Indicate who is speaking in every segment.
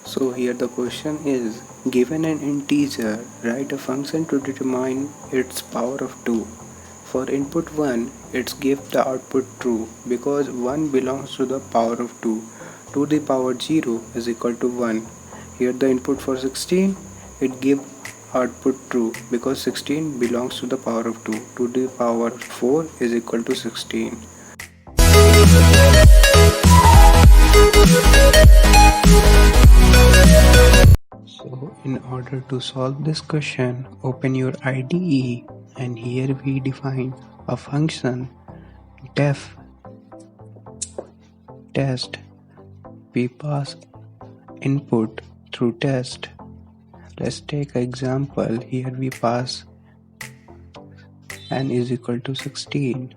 Speaker 1: So here the question is, given an integer, write a function to determine its power of 2. For input 1, it gives the output true because 1 belongs to the power of 2. To the power 0 is equal to 1. Here the input for 16, it gives output true because 16 belongs to the power of 2. To the power 4 is equal to 16. So in order to solve this question, open your IDE and here we define a function def test. We pass input through test. Let's take an example. Here we pass n is equal to 16.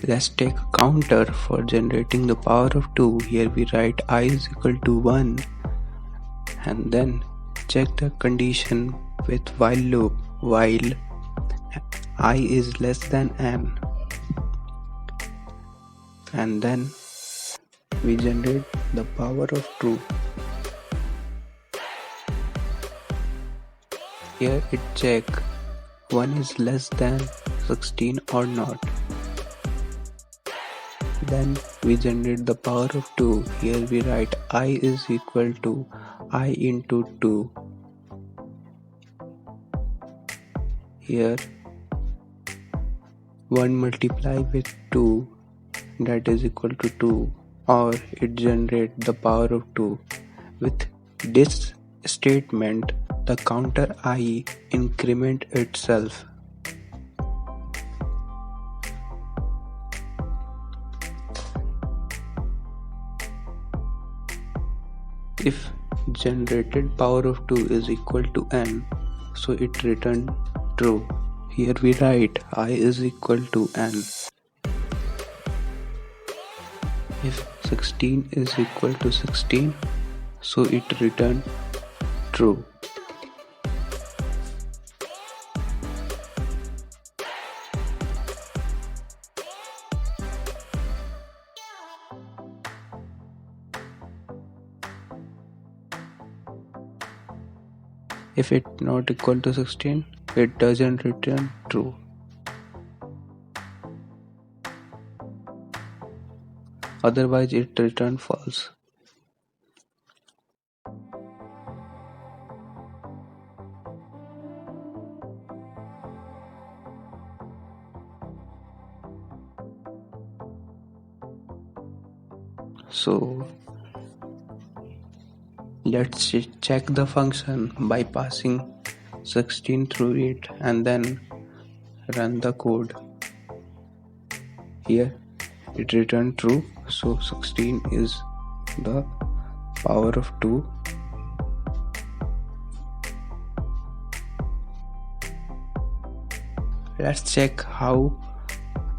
Speaker 1: Let's take a counter for generating the power of 2. Here we write I is equal to 1 and then check the condition with while loop while I is less than n, and then we generate the power of 2. Here it check 1 is less than 16 or not. Then we generate the power of 2. Here we write I is equal to I into 2. Here 1 multiplied with 2, that is equal to 2, or it generates the power of 2. With this statement, the counter I increment itself. If generated power of 2 is equal to n, so it returns true. Here we write I is equal to n. If 16 is equal to 16, so it returns true. If it not equal to 16, it doesn't return true. Otherwise it return false. So let's check the function by passing 16 through it and then run the code. Here it returned true, so 16 is the power of 2. Let's check how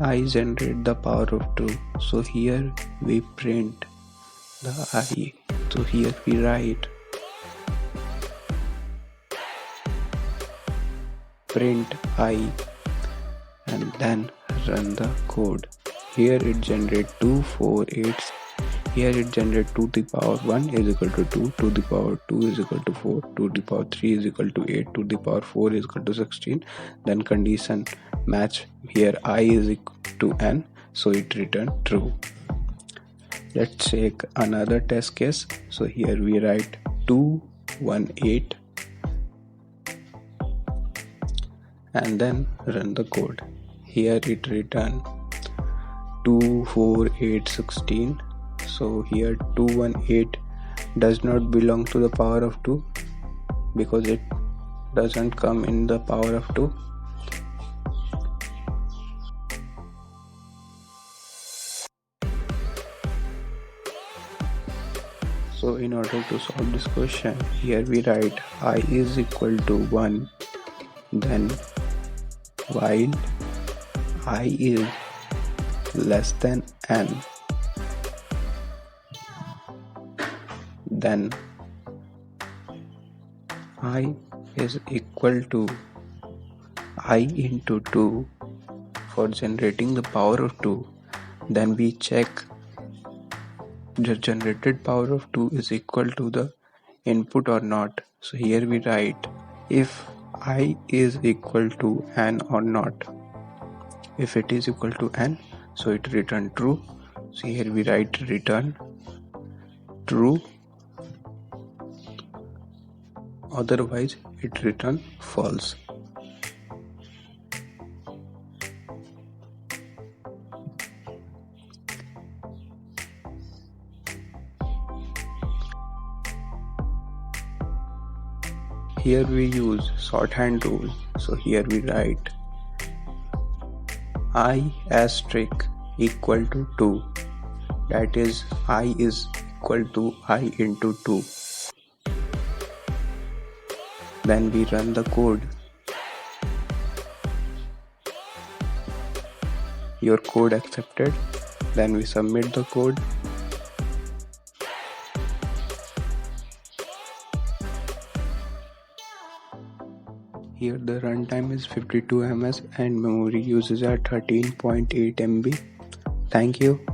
Speaker 1: I generate the power of 2. So here we print the I. So here we write print I and then run the code. Here it generates 2, 4, 8. Here it generates 2 to the power 1 is equal to 2, 2 to the power 2 is equal to 4, 2 to the power 3 is equal to 8, 2 to the power 4 is equal to 16. Then condition match. Here I is equal to n, so it returns true. Let's take another test case. So here we write 2, 1, 8 and then run the code. Here it returns 2, 4, 8, 16. So here 2, 1, 8 does not belong to the power of 2 because it doesn't come in the power of 2. So in order to solve this question, here we write I is equal to 1, then while I is less than n, then I is equal to I into 2 for generating the power of 2. Then we check the generated power of 2 is equal to the input or not. So here we write if I is equal to n or not. If it is equal to n, so it return true. So here we write return true, otherwise it return false. Here we use shorthand rule. So here we write I asterisk equal to 2. That is I is equal to I into 2. Then we run the code. Your code accepted. Then we submit the code. Here the runtime is 52 ms and memory uses at 13.8 MB. Thank you.